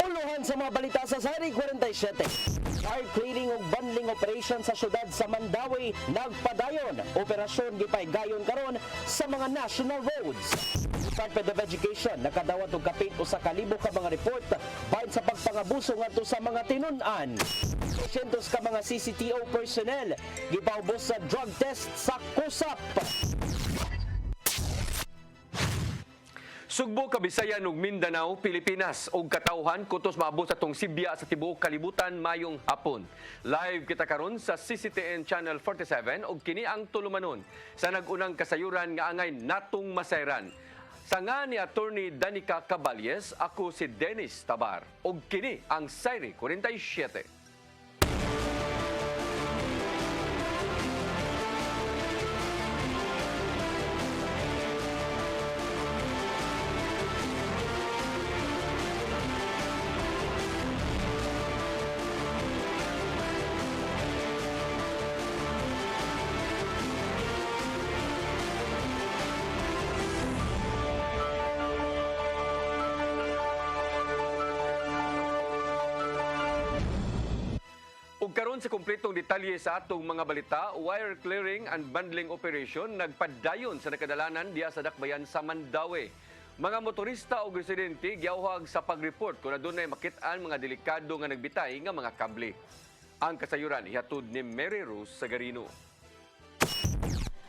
Uluhan sa mga balita sa Sari 47. Car clearing ug bundling operation sa syudad sa Mandawi nagpadayon. Operasyon gipaygayon karon sa mga national roads. Department of Education nakadawat og kapit usa ka libo ka mga report bahin sa pagpangabuso ngadto sa mga tinun-an. 200 ka mga CCTO personnel gipaubos sa drug test sa Kusap. Sugbo, Kabisayan ug Mindanao, Pilipinas ug katawhan kutos maabot sa tong Sibya sa tibuok kalibutan mayong hapon. Live kita karon sa CCTN Channel 47 ug kini ang tulumanon sa nagunang kasayuran nga angay natong masayran. Sanga ni Attorney Danica Caballes, ako si Dennis Tabar ug kini ang Sari 47. Ug karon sa kumpletong detalye sa atong mga balita, wire clearing and bundling operation nagpadayon sa nakadalanan diya sa dakbayan sa Mandawi. Mga motorista o residente giawhag sa pag-report kung adunay makit-an mga delikado nga nagbitay nga mga kable. Ang kasayuran ihatod ni Mary Rose Sagarino.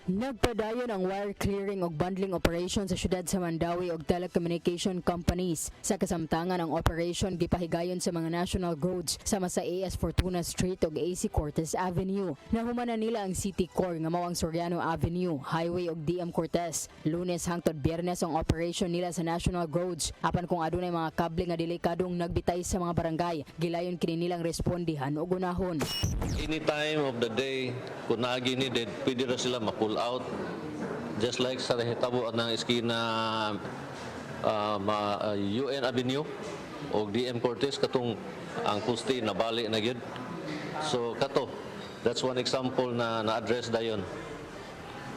Nagpadayon ang wire clearing ug bundling operation sa syudad sa Mandawi ug telecommunication companies. Sa kasamtangan ang operation gipahigayon sa mga national roads sama sa AS Fortuna Street ug AC Cortez Avenue. Nahumanan nila ang City Core nga mao ang Soriano Avenue, Highway ug DM Cortez. Lunes hangtod Biyernes ang operation nila sa national roads. Apan kung adunay mga kable nga delikadong nagbitay sa mga barangay, gilayon kini nilang respondihan ug unahon. Any time of the day, kung naagi needed, pwede na sila ma-pull out. Just like sa hitabo ng eskina UN Avenue o DM Cortez, katong ang poste na bali na gyud. So kato, that's one example na na-address dayon.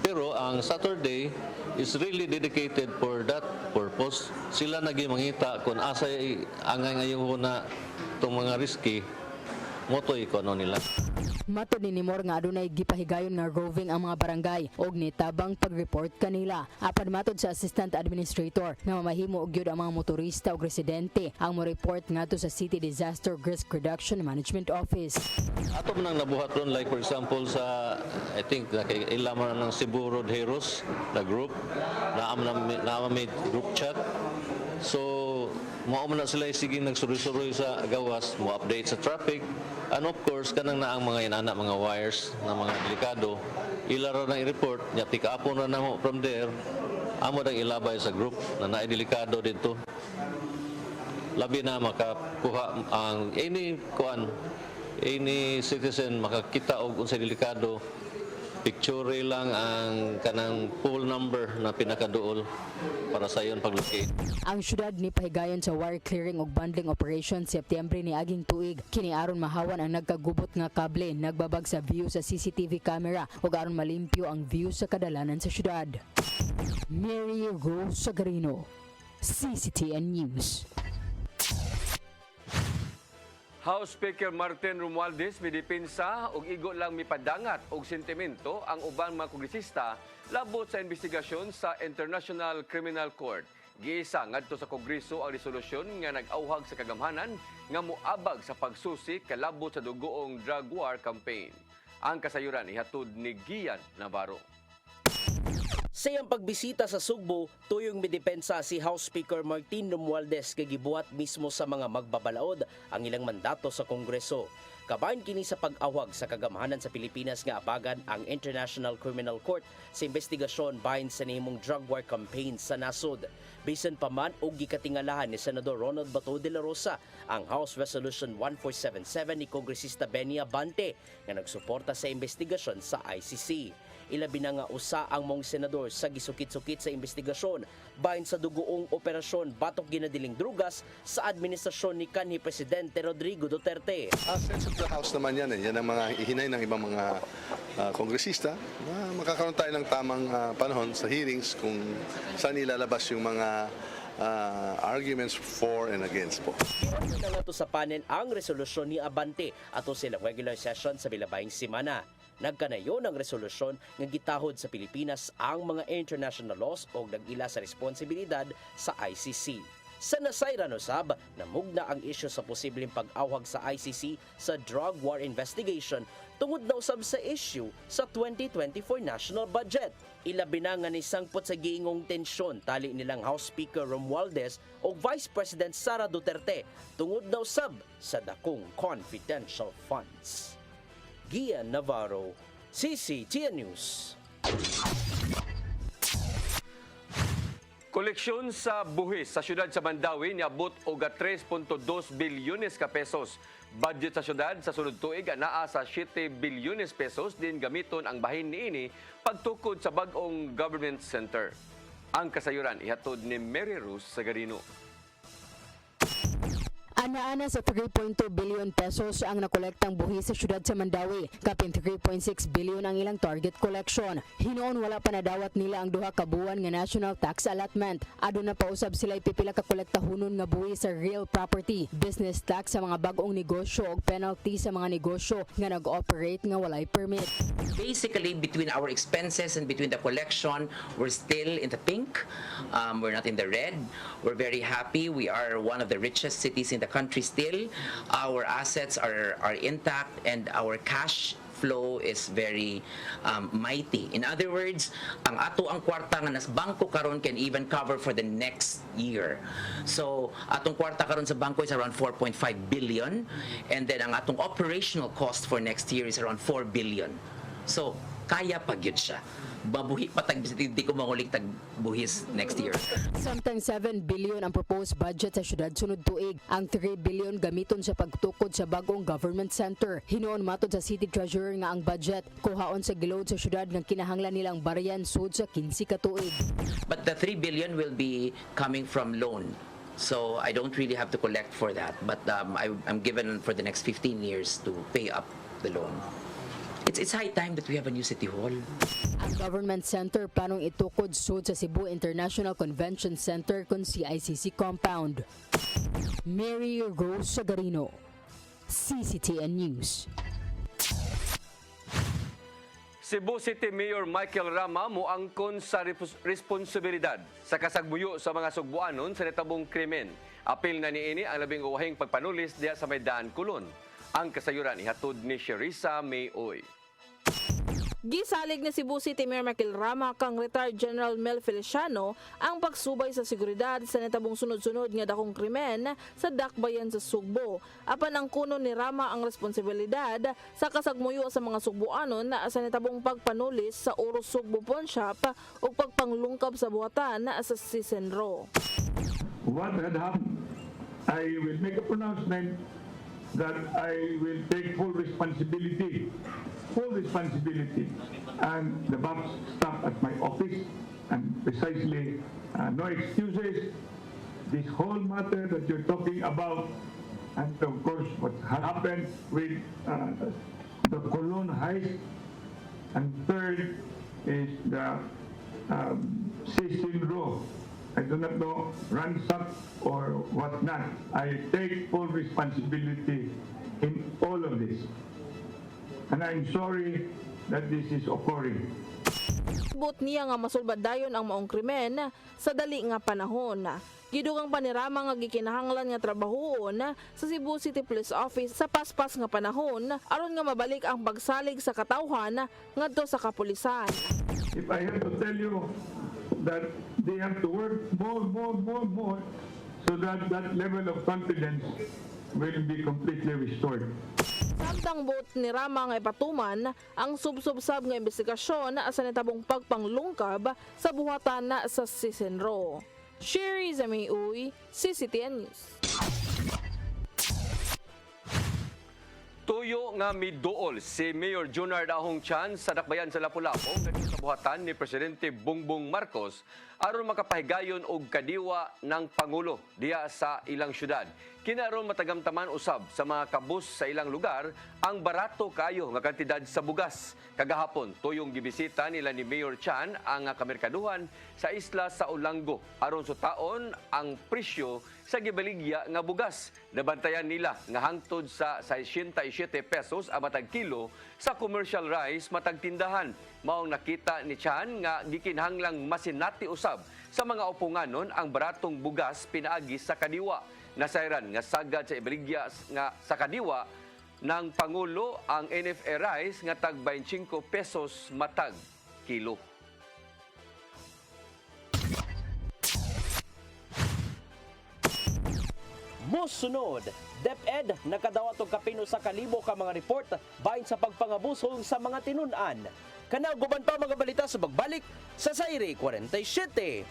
Pero ang Saturday is really dedicated for that purpose. Sila nagimangita kung asay angay ngayon na itong mga risky, motoy ko ano nila. Matod ni Nimor nga adunay gipahigayon nga roving ang mga barangay og nitabang pag-report kanila. Apan matod sa Assistant Administrator nga mamahimo og gyud ang mga motorista ug residente ang mo-report ngadto sa City Disaster Risk Reduction Management Office. Ato man nang nabuhat ron, like for example sa, I think, ilaman ng Cebu Road Heroes, the group, na may group chat. So, mao man na sila sige nagsuroy-suroy sa gawas, mo update sa traffic. And of course, kanang na ang mga inana, mga wires na mga delikado, ilara na i-report, nya tika-apon na namo from there, amo dang ilabay sa group na delikado dito. Labi na makakuha ang any citizen makakita og unsay delikado, picture lang ang kanang pool number na pinakaduol para sa iyon paglocate. Ang syudad ni pahigayon sa wire clearing ug bundling operation Setyembre ni aging tuig. Kini aron mahawan ang nagkagubot nga kable, nagbabag sa view sa CCTV camera ug aron malimpyo ang view sa kadalanan sa syudad. Mary Rose Sagarino, CCTN News. House Speaker Martin Romualdez midepensa og igo lang mipadangat og sentimento ang ubang mga kongresista labot sa investigasyon sa International Criminal Court. Giisa ngadto sa Kongreso ang resolusyon nga nag-auhag sa kagamhanan nga moabag sa pagsusi kalabot sa dugoong drug war campaign. Ang kasayuran ihatod ni Gian Navarro. Sa iyang pagbisita sa Sugbo, tuyong midepensa si House Speaker Martin Romualdez kay gibuhat mismo sa mga magbabalaod ang ilang mandato sa Kongreso. Kabahin kini sa pag-awag sa kagamhanan sa Pilipinas nga apagan ang International Criminal Court sa investigasyon bahin sa nahimong drug war campaign sa nasod. Bisan pa man og gikatingalahan ni Senador Ronald Bato de la Rosa ang House Resolution 1477 ni Kongresista Benny Abante nga nagsuporta sa investigasyon sa ICC. ilabi na nga usa ang mong senador sa gisukit-sukit sa investigasyon bahin sa dugoong operasyon batok ginadiling drugas sa administrasyon ni kanhi Presidente Rodrigo Duterte. Sense of the House naman yan. Yan ang mga ihinay ng ibang mga kongresista na makakaroon tayo ng tamang panahon sa hearings kung saan ilalabas yung mga arguments for and against po. Na to sa panel ang resolusyon ni Abante ato silang regular session sa bilabayng semana. Nagkanayo ng resolusyon nga gitahod sa Pilipinas ang mga international laws o nag-ila sa responsibilidad sa ICC. Sa nasayran usab, namugna ang isyu sa posibleng pag-awhag sa ICC sa drug war investigation tungod na usab sa issue sa 2024 national budget. Ilabi na nga ni sangpot sa giingong tensyon tali nilang House Speaker Romualdez o Vice President Sara Duterte tungod na usab sa dakong confidential funds. Gian Navarro, CCTN News. Koleksyon sa buhis sa syudad sa Mandawi niabot og 3.2 bilyones ka pesos. Budget sa syudad sa sunod tuig naa sa 7 bilyones pesos din gamiton ang bahin niini pagtukod sa bag-ong government center. Ang kasayuran ihatod ni Mary Rose Sagarino. Ana-ana sa 3.2 billion pesos ang nakolektang buhis sa syudad sa Mandawi. Kapin 3.6 billion ang ilang target collection. Hinoon wala pa nadawat nila ang duha ka buwan nga national tax allotment. Aduna pa usab sila pipila ka kolektahonon nga buhis sa real property, business tax sa mga bag-ong negosyo ug penalty sa mga negosyo nga nag-operate nga walay permit. Basically, between our expenses and between the collection, we're still in the pink. We're not in the red. We're very happy. We are one of the richest cities in the country still. Our assets are intact and our cash flow is very mighty. In other words, ang ato ang kwarta nga nas bangko karon can even cover for the next year. So, atong kwarta karon sa bangko is around 4.5 billion and then ang atong operational cost for next year is around 4 billion. So, kaya pa gyud siya. Babuhi pa tag di ko mangulik tag buhis next year. Samtang 7 billion ang proposed budget sa syudad sunod tuig. Ang 3 billion gamiton sa pagtukod sa bagong government center. Hinoon matod sa city treasurer nga ang budget kuhaon sa gilod sa syudad ng kinahanglan nilang baryan sud sa 15 ka tuig. But the 3 billion will be coming from loan. So I don't really have to collect for that. But I'm given for the next 15 years to pay up the loan. It's high time that we have a new city hall. Ang government center planong itukod sud sa Cebu International Convention Center kun CICC compound. Mary Rose Sagarino, CCTN News. Cebu City Mayor Michael Rama moangkon sa responsibilidad sa kasagbuyo sa mga sugbuanon sa natabong krimen. Apil na niini ang labing uwahing pagpanulis diya sa Maydan, Kulon. Ang kasayuran ihatod ni Sherissa Mayoy. Gisalig ni Cebu City Mayor Michael Rama kang retired General Mel Feliciano ang pagsubay sa seguridad sa natabong sunod-sunod nga dakong krimen sa dakbayan sa Sugbo. Apan ang kuno ni Rama ang responsibilidad sa kasagmuyo sa mga Sugboanon na sa natabong pagpanulis sa Uros Sugbo Pawn Shop ug pagpanglungkab sa buhatan na sa Sisenro. What had happened, I will make a pronouncement that I will take full responsibility, and the BAPS staff at my office, and precisely no excuses. This whole matter that you're talking about, and of course what happened with the Colon heist, and third is the Sisinro. I do not know, ransack or what not. I take full responsibility in all of this. And I'm sorry that this is occurring. But niya nga masulbad dayon ang maong krimen sa dali nga panahon. Gidugang panirama nga gikinahanglan nga trabahoon sa Cebu City Police Office sa paspas nga panahon aron nga mabalik ang pagsalig sa katawhan ngadto sa kapulisan. If I have to tell you that they have to work more so that that level of confidence will be completely restored. Samtang bot ni Rama nga ipatuman ang subsubsab nga investigasyon sa natabong pagpanglungkab sa buhatan na sa Sisenro. Sherry Zamiuy, CCTN News. Tuyo nga miduol si Mayor Junard Ahong Chan sa dakbayan sa Lapu-Lapu nga kabuhatan ni Presidente Bongbong Marcos aron makapahigayon og kadiwa ng Pangulo diya sa ilang syudad. Kinaron matagamtaman usab sa mga kabus sa ilang lugar ang barato kayo nga kantidad sa bugas. Kagahapon, tuyong gibisita nila ni Mayor Chan ang kamerkaduhan sa isla sa Olango aron sutaon ang presyo sa gibaligya nga bugas. Nabantayan nila nga hangtod sa 67 pesos ang matag kilo sa commercial rice matag tindahan. Maong nakita ni Chan nga gikinhanglang masinati usab sa mga upunganon ang baratong bugas pinaagi sa kadiwa. Nasayran nga sagad sa ibaligya nga sa kadiwa ng Pangulo ang NFA rice nga tag 25 pesos matag kilo. Mosunod, DepEd nakadawat og kapino sa kalibo ka mga report bahin sa pagpangabusong sa mga tinun-an. Kana guban pa mga balita sa pagbalik sa Zaire 47.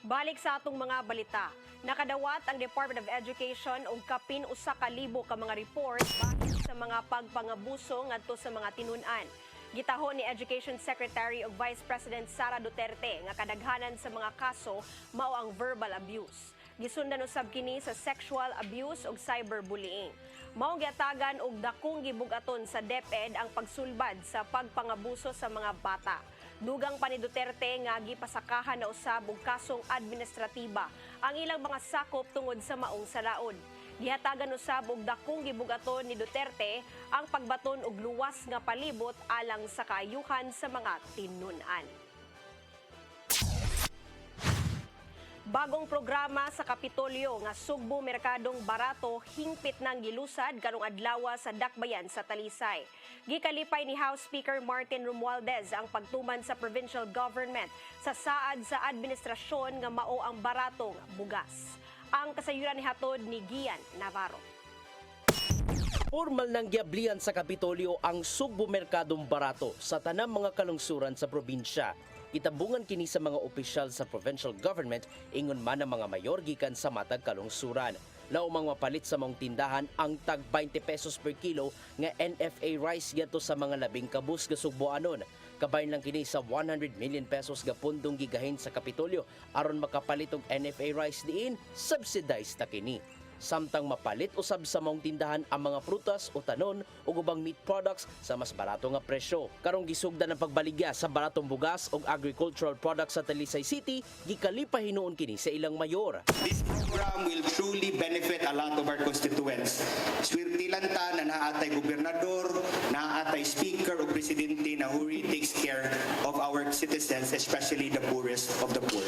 Balik sa atong mga balita. Nakadawat ang Department of Education og kapin usa ka libo ka mga report bahin sa mga pagpangabuso ngadto sa mga tinun-an. Gitahon ni Education Secretary ug Vice President Sara Duterte nga kadaghanan sa mga kaso mao ang verbal abuse. Gisundan usab kini sa sexual abuse ug cyberbullying. Mao giatagan og dakong gibugaton sa DepEd ang pagsulbad sa pagpangabuso sa mga bata. Dugang pa ni Duterte nga gipasakahan na usab og kasong administratiba ang ilang mga sakop tungod sa maong salaod. Gihatagan usab og dakong gibugaton ni Duterte ang pagbaton og luwas nga palibot alang sa kaayuhan sa mga tinun-an. Bagong programa sa Kapitolyo nga Sugbo Merkadong Barato hingpit nang gilusad karong adlaw sa Dakbayan sa Talisay. Gikalipay ni House Speaker Martin Romualdez ang pagtuman sa provincial government sa saad sa administrasyon nga mao ang baratong bugas. Ang kasayuran ni hatod ni Gian Navarro. Formal nang giablihan sa Kapitolyo ang Sugbo Merkadong Barato sa tanang mga kalungsuran sa probinsya. Itabungan kini sa mga opisyal sa provincial government ingon man ang mga mayor gikan sa matag kalungsuran. Laumang mapalit sa mong tindahan ang tag 20 pesos per kilo nga NFA rice gato sa mga labing kabus nga sugboanon. Kabahin lang kini sa 100 million pesos nga pundong gigahin sa Kapitolyo aron makapalit og NFA rice diin subsidized ta kini. Samtang mapalit usab sa maong tindahan ang mga prutas o tanon o ubang meat products sa mas barato nga presyo. Karong gisugdan ang pagbaligya sa baratong bugas o agricultural products sa Talisay City, gikalipay hinuon kini sa ilang mayor. This program will truly benefit a lot of our constituents. Swerte lang ta na naatay gobernador, naatay speaker o presidente na who really takes care of our citizens, especially the poorest of the poor.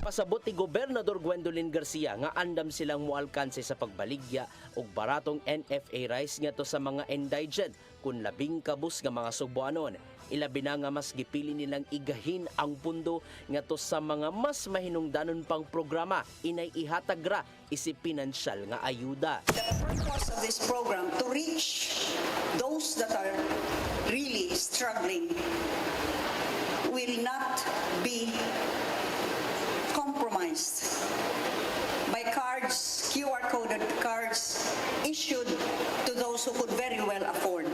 Pasabot ni Gobernador Gwendolyn Garcia nga andam silang mualkanse sa pagbaligya og baratong NFA rice ngadto sa mga indigent kun labing kabus nga mga sugboanon. Ilabi na nga mas gipili nilang igahin ang pundo ngadto sa mga mas mahinungdanon pang programa inay ihatag ra isip pinansyal nga ayuda. The purpose of this program to reach those that are really struggling will not be compromised by cards, QR-coded cards issued to those who could very well afford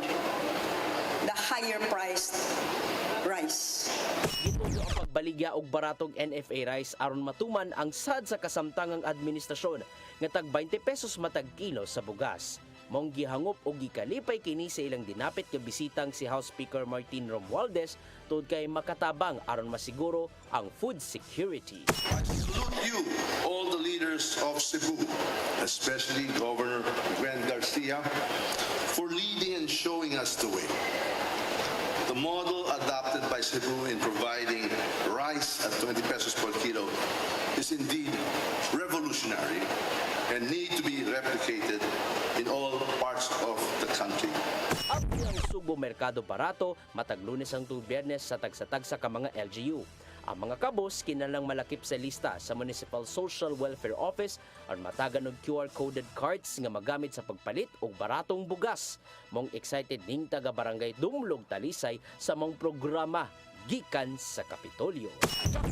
the higher priced rice. Gituyo ang pagbaligya og baratong NFA rice aron matuman ang sad sa kasamtangang administrasyon nga tag 20 pesos matag kilo sa bugas. Mong gihangop og gikalipay kini sa ilang dinapit nga bisitang si House Speaker Martin Romualdez tungod kay makatabang aron masiguro ang food security. I salute you, all the leaders of Cebu, especially Governor Gwen Garcia, for leading and showing us the way. The model adopted by Cebu in providing rice at 20 pesos per kilo is indeed revolutionary and need to be replicated in all parts of the country. Ang Sugbo Merkado Barato matag Lunes ang Biyernes sa tagsa-tagsa ka mga LGU. Ang mga kabos kinalang malakip sa lista sa Municipal Social Welfare Office aron matagan og QR-coded cards nga magamit sa pagpalit og baratong bugas. Mong excited ning taga Barangay Dumlog Talisay sa mong programa gikan sa Kapitolyo.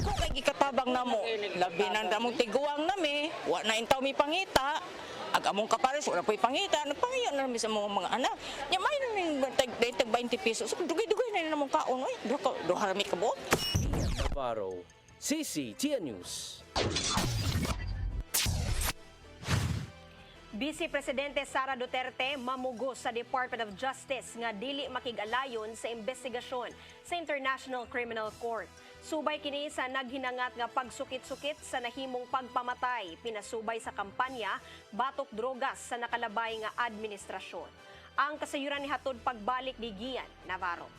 Ko kay gikatabang namo, labi nang damong tiguang nami, wa na intaw mi pangita. Ag among kapares wala po'y pangita, nagpangiyan na mi sa mga anak. Nya may ning tag 20 pesos. Dugay-dugay na namong kaon oy. Duha mi kabot. Navarro, CCTN News. Vice Presidente Sara Duterte mamugos sa Department of Justice nga dili makig-alayon sa investigasyon sa International Criminal Court. Subay kini sa naghinangat nga pagsukit-sukit sa nahimong pagpamatay, pinasubay sa kampanya batok drogas sa nakalabay nga administrasyon. Ang kasayuran ni hatod pagbalik ni Gian Navarro.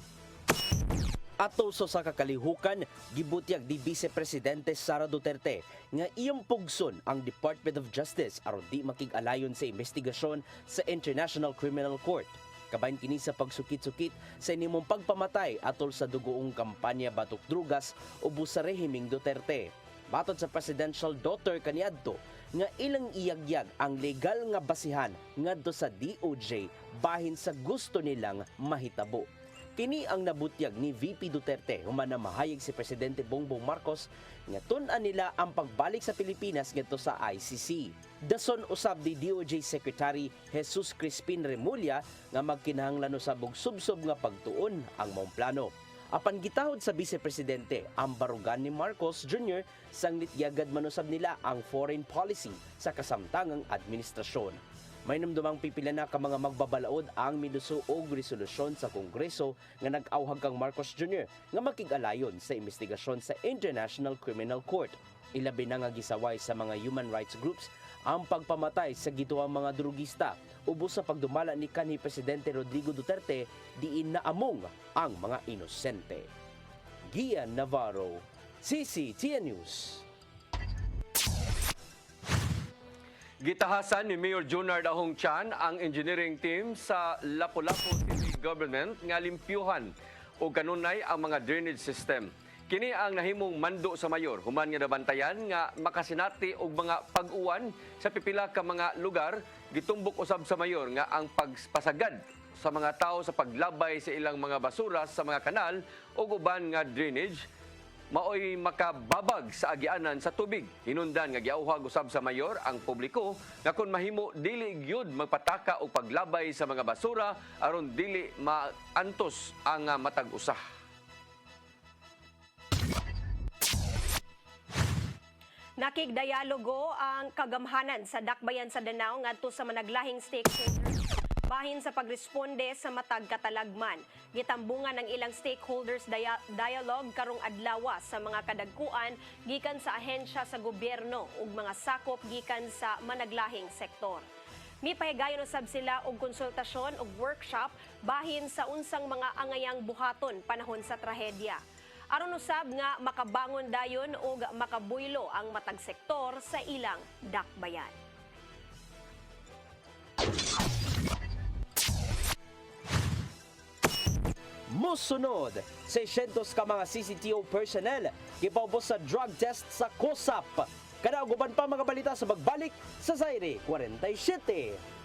Ato sa kakalihukan, gibutyag di Vice Presidente Sara Duterte nga iyang pugson ang Department of Justice aron di makig-alayon sa investigasyon sa International Criminal Court. Kabahin kini sa pagsukit-sukit sa inimong pagpamatay atol sa dugoong kampanya batok drugas ubos sa rehimeng Duterte. Batod sa presidential daughter kaniadto nga ilang iyagyag ang legal nga basihan ngadto sa DOJ bahin sa gusto nilang mahitabo. Kini ang nabutyag ni VP Duterte human na mahayag si Presidente Bongbong Marcos nga tun-an nila ang pagbalik sa Pilipinas ngadto sa ICC. Dason usab di DOJ Secretary Jesus Crispin Remulla nga magkinahanglan usab og subsob nga pagtuon ang maong plano. Apan gitahod sa Vice Presidente ang barugan ni Marcos Jr. sang nityagad manusab nila ang foreign policy sa kasamtangang administrasyon. May namdumang pipila na ka mga magbabalaod ang miduso og resolusyon sa Kongreso nga nag-awhag kang Marcos Jr. nga makig-alayon sa investigasyon sa International Criminal Court. Ilabi na nga gisaway sa mga human rights groups ang pagpamatay sa gituang mga drugista ubos sa pagdumala ni kanhi Presidente Rodrigo Duterte diin na among ang mga inosente. Gian Navarro, CCTN News. Gitahasan ni Mayor Junard Ahong Chan ang engineering team sa Lapu-Lapu City Government nga limpyuhan o kanunay ang mga drainage system. Kini ang nahimong mando sa mayor human nga nabantayan nga makasinati og mga pag-uwan sa pipila ka mga lugar. Gitumbok usab sa mayor nga ang pagpasagad sa mga tao sa paglabay sa ilang mga basura sa mga kanal o uban nga drainage maoy makababag sa agianan sa tubig. Hinundan nga giauhag usab sa mayor ang publiko nga kun mahimo dili gyud magpataka og paglabay sa mga basura aron dili maantos ang matag usa. Nakigdialogo ang kagamhanan sa dakbayan sa Danao ngadto sa managlahing stakeholders bahin sa pagresponde sa matag katalagman. Gitambungan ng ilang stakeholders dialogue karong adlaw sa mga kadagkuan gikan sa ahensya sa gobyerno ug mga sakop gikan sa managlahing sektor. Mipahigayon usab sila og konsultasyon ug workshop bahin sa unsang mga angayang buhaton panahon sa trahedya. Aron usab nga makabangon dayon ug makabuylo ang matag sektor sa ilang dakbayan. Musunod, 600 ka mga CCTO personnel gipaubos sa drug test sa COSAP. Kadauguban pa mga balita sa pagbalik sa Zaire 47.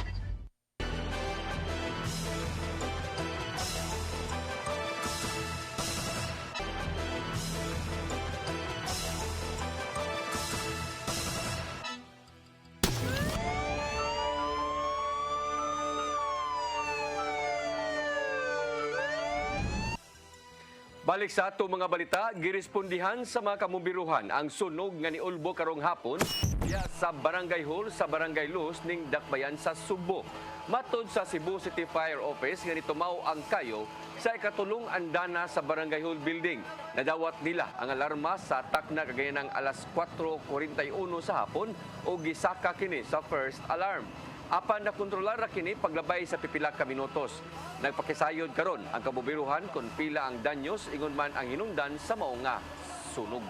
Balik sa ato mga balita, girespondihan sa mga kamubiruhan ang sunog nga niulbo karong hapon diya sa Barangay Hall sa Barangay Luz ning Dakbayan sa Subo. Matod sa Cebu City Fire Office nga nitumaw ang kayo sa ikatulong andana sa Barangay Hall Building. Nadawat nila ang alarma sa takna kagayan ng alas 4:41 sa hapon o gisaka kini sa first alarm. Apan nakontrolar ra kini paglabay sa pipila ka minutos. Nagpakisayod karon ang kabubiruhan kung pila ang danyos ingon man ang hinungdan sa mao nga sunog.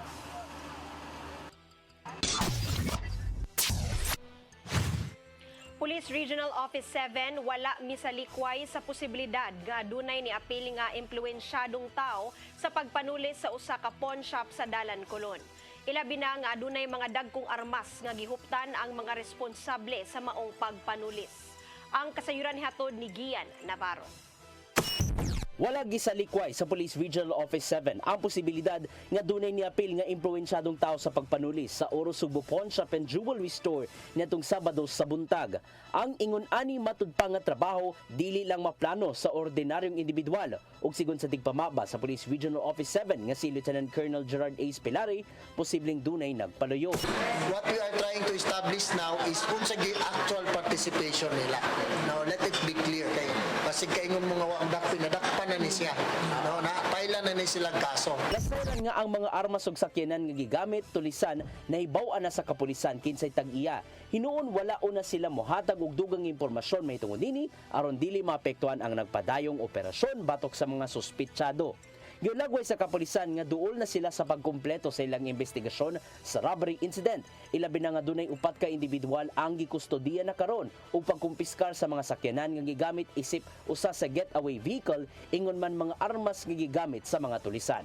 Police Regional Office 7 wala misalikway sa posibilidad nga adunay ni apil nga impluwensyadong tao sa pagpanulis sa usa ka pawn shop sa Dalan Colon. Ilabi na nga adunay mga dagkong armas nga gihuptan ang mga responsable sa maong pagpanulis. Ang kasayuran ni hatod ni Gian Navarro. Wala gisalikway sa Police Regional Office 7 ang posibilidad nga dunay niapil nga impluwensyadong tao sa pagpanulis sa Oro Sugbo Pawn Shop and Jewelry Store nitong Sabado sa buntag. Ang ingon ani matud pa nga trabaho dili lang maplano sa ordinaryong individual ug sigon sa tigpamaba sa Police Regional Office 7 nga si Lieutenant Colonel Gerard A. Spilari, posibleng dunay nagpaluyo. What we are trying to establish now is kung sa actual participation nila. Now let it be clear kay kasi kaingon mga wangdak pinadakpan na ni siya. No, napailan na ni silang kaso. Lasaran nga ang mga armas ug sakyanan nga gigamit tulisan nahibaw-an na sa kapulisan kinsay tag-iya. Hinuon wala una sila mohatag og dugang impormasyon mahitungod nini aron dili maapektuhan ang nagpadayong operasyon batok sa mga suspitsyado. Giulagway sa kapulisan nga duol na sila sa pagkumpleto sa ilang investigasyon sa robbery incident. Ilabi na nga dunay upat ka individual ang gikustodiya na karon ug pagkumpiskar sa mga sakyanan nga gigamit isip usa sa getaway vehicle ingon man mga armas nga gigamit sa mga tulisan.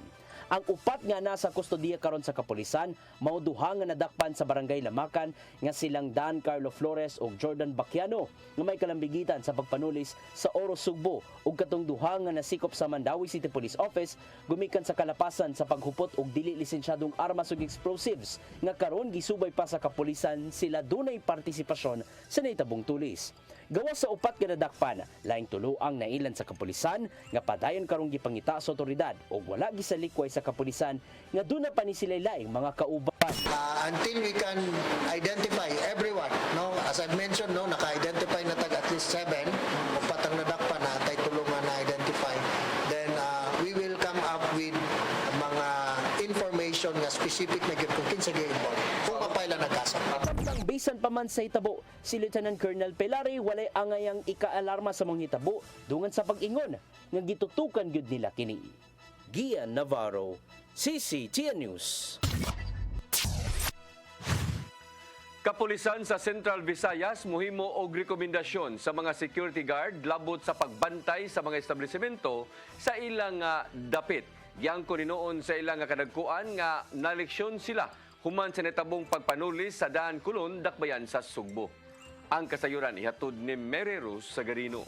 Ang upat nga nasa kustodiya karon sa kapulisan mao duha nga nadakpan sa barangay Lamakan nga silang Dan Carlo Flores ug Jordan Baquiano nga may kalambigitan sa pagpanulis sa Oro Sugbo ug katong duha nga nasikop sa Mandawi City Police Office gumikan sa kalapasan sa paghupot og dili lisensyadong armas ug explosives nga karon gisubay pa sa kapulisan sila dunay partisipasyon sa nahitabong tulis. Gawas sa upat nga nadakpan, laing tulo ang nailan sa kapulisan nga padayon karong gipangita sa otoridad ug wala gisalikway sa kapulisan nga duna pa ni sila laing mga kauban. Until we can identify everyone, no, as I've mentioned, no, naka-identify na tag at least 7, upat ang nadakpan na tay tulungan na identify. Then we will come up with mga information nga specific na gyud kung kinsa gi-involve. Kung mapayla na kaso. Ang bisan pa man sa hitabo, si Lieutenant Colonel Pelari walay angayang ika-alarma sa mga hitabo dungan sa pag-ingon nga gitutukan gyud nila kini. Gian Navarro, CCTN News. Kapulisan sa Central Visayas mohimo og rekomendasyon sa mga security guard labot sa pagbantay sa mga establishmento sa ilang dapit. Yang kuninoon sa ilang kadagkuan nga naleksyon sila human sa netabong pagpanulis sa Daan Kulon, Dakbayan sa Sugbo. Ang kasayuran ihatod ni Mary Rose Sagarino.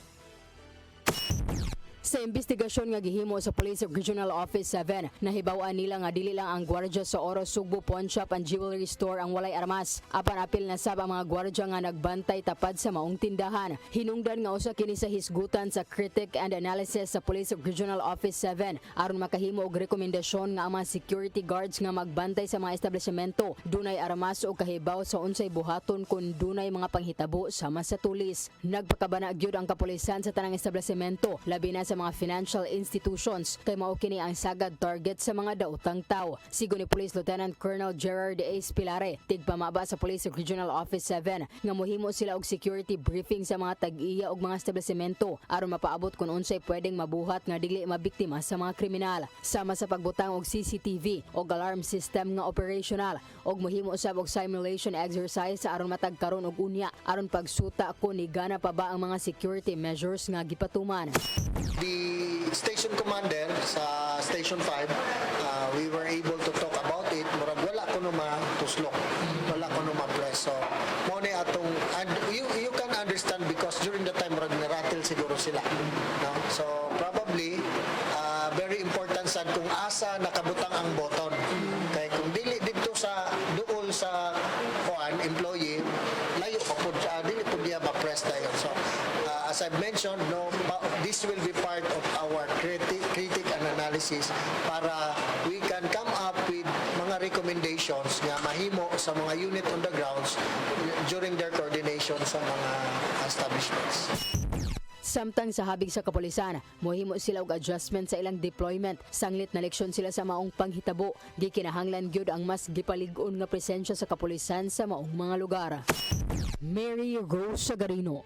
Sa investigasyon nga gihimo sa Police Regional Office 7, nahibaw-an nila nga dili lang ang gwardya sa Oro Sugbo Pawn Shop and Jewelry Store ang walay armas. Apan apil na sab ang mga gwardya nga nagbantay tapad sa maong tindahan. Hinungdan nga usa kini sa hisgutan sa critic and analysis sa Police Regional Office 7 aron makahimo og rekomendasyon nga ang mga security guards nga magbantay sa mga establishmento dunay armas o kahibaw sa unsay buhaton kun dunay mga panghitabo sama sa tulis. Nagpakabana gyud ang kapulisan sa tanang establishmento labi na sa mga financial institutions kay mao kini ang sagad target sa mga daotang tao. Sigo ni Police Lieutenant Colonel Gerard A. Spilare, tigpamaba sa Police Regional Office 7 nga mohimo sila og security briefing sa mga tag-iya og mga establishmento aron mapaabot kung unsay pwedeng mabuhat nga dili mabiktima sa mga kriminal. Sama sa pagbutang og CCTV og alarm system nga operational og mohimo usab og simulation exercise aron matagkaron og unya aron pagsuta kung nigana pa ba ang mga security measures nga gipatuman. The station commander sa Station 5, we were able to talk about it. Murag wala ko no matuslok, wala ko no ma-press. So, mo ni atong, and you can understand because during the time murag nirattle siguro sila. No? So, probably, very important sad kung asa nakabutang ang button. Kaya kung dili dito sa duol sa employee, layo pa po, dili po diya ma-press tayo. So, as I've mentioned, no, this will be part of our critic and analysis para we can come up with mga recommendations nga mahimo sa mga unit on the grounds during their coordination sa mga establishments. Samtang sa habig sa kapulisan, mohimo sila og adjustment sa ilang deployment. Sanglit na leksyon sila sa maong panghitabo. Gikinahanglan gyud ang mas gipalig-on nga presensya sa kapulisan sa maong mga lugar. Mary Rose Sagarino,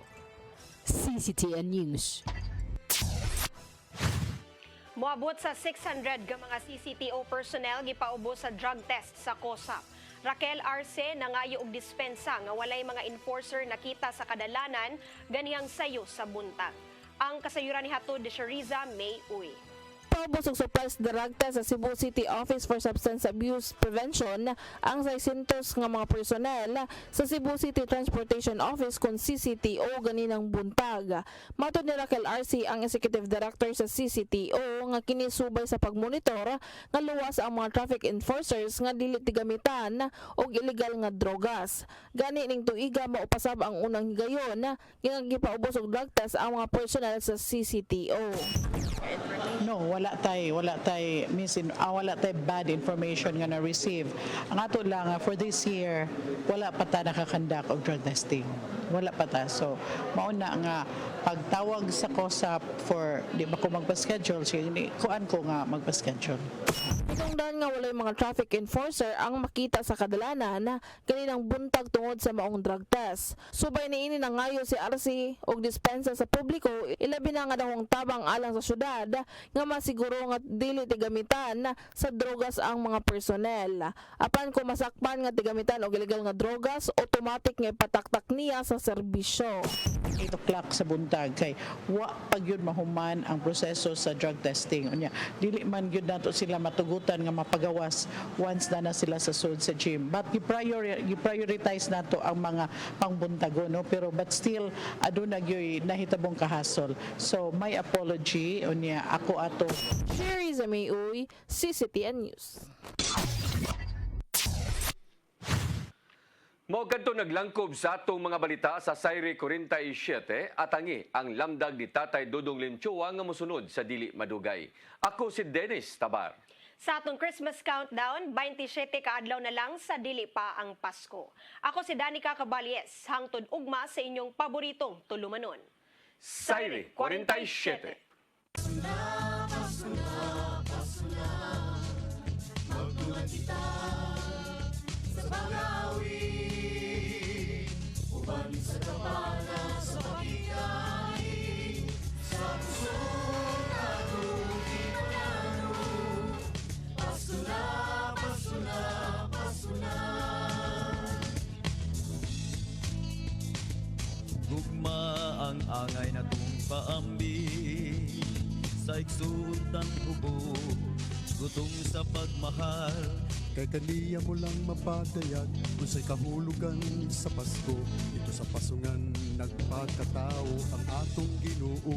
CCTN News. Moabot sa 600 ka mga CCTO personnel gipaubo sa drug test sa COSAP. Raquel Arce nangayo og dispensa nga walay mga enforcer nakita sa kadalanan ganihang sayo sa buntag. Ang kasayuran ni hatod de Shariza May Uy. Gipaubos og surprise direkta sa Cebu City Office for Substance Abuse Prevention ang 600 nga mga personnel sa Cebu City Transportation Office kung CCTO ganinang buntag. Matod ni Raquel RC, ang Executive Director sa CCTO, nga kinisubay sa pagmonitor nga luwas ang mga traffic enforcers nga dili tigamitan og illegal nga drogas. Gani ning tuiga maupasab ang unang higayon nga gipaubos og drug test ang mga personnel sa CCTO. No, wala tay bad information nga na-receive. Ang ato lang for this year, wala pa ta nakakandak og drug testing. Wala pa ta. So, mauna nga pagtawag sa COSAP for di ba ko magpa-schedule, so kuan ko nga magpa-schedule. Itungdan nga walay mga traffic enforcer ang makita sa kadalanan kaninang buntag tungod sa maong drug test. Subay niini na ngayo si RC og dispensa sa publiko, ilabi na nga dahong tabang alang sa syudad nga masiguro nga dili tigamitan sa drogas ang mga personnel. Apan kung masakpan nga tigamitan og illegal nga drogas, automatic nga ipataktak niya sa serbisyo. 8 o'clock sa buntag kay wa pag yun mahuman ang proseso sa drug testing. Unya, dili man gyud nato sila matugutan nga mapagawas once na sila sa sud sa gym. But i-prioritize nato ang mga pangbuntago, no? Pero but still aduna gyud nahitabong kahasol. So my apology unya ako ato. Sherry Zamiuy, CCTN News. Mao kadto naglangkob sa atong mga balita sa Sayre 47 atangi ang lamdag ni Tatay Dudong Linchua nga mosunod sa dili madugay. Ako si Dennis Tabar. Sa atong Christmas countdown, 27 kaadlaw na lang sa dili pa ang Pasko. Ako si Danica Caballes, hangtod ugma sa inyong paboritong tulumanon. Sayre 47. Magtunan kita sa pag-awi, uban sa kapana sa pag-ikay, sa puso na tuginano. Pasko na, Pasko na, Pasko na. Gugma ang angay na kong paambi sa iksultan hubo, gutong sa pagmahal. Kay kaniya mo lang mapadayag kung sa'y kahulugan sa Pasko. Ito sa pasungan nagpakatao ang atong Ginoo.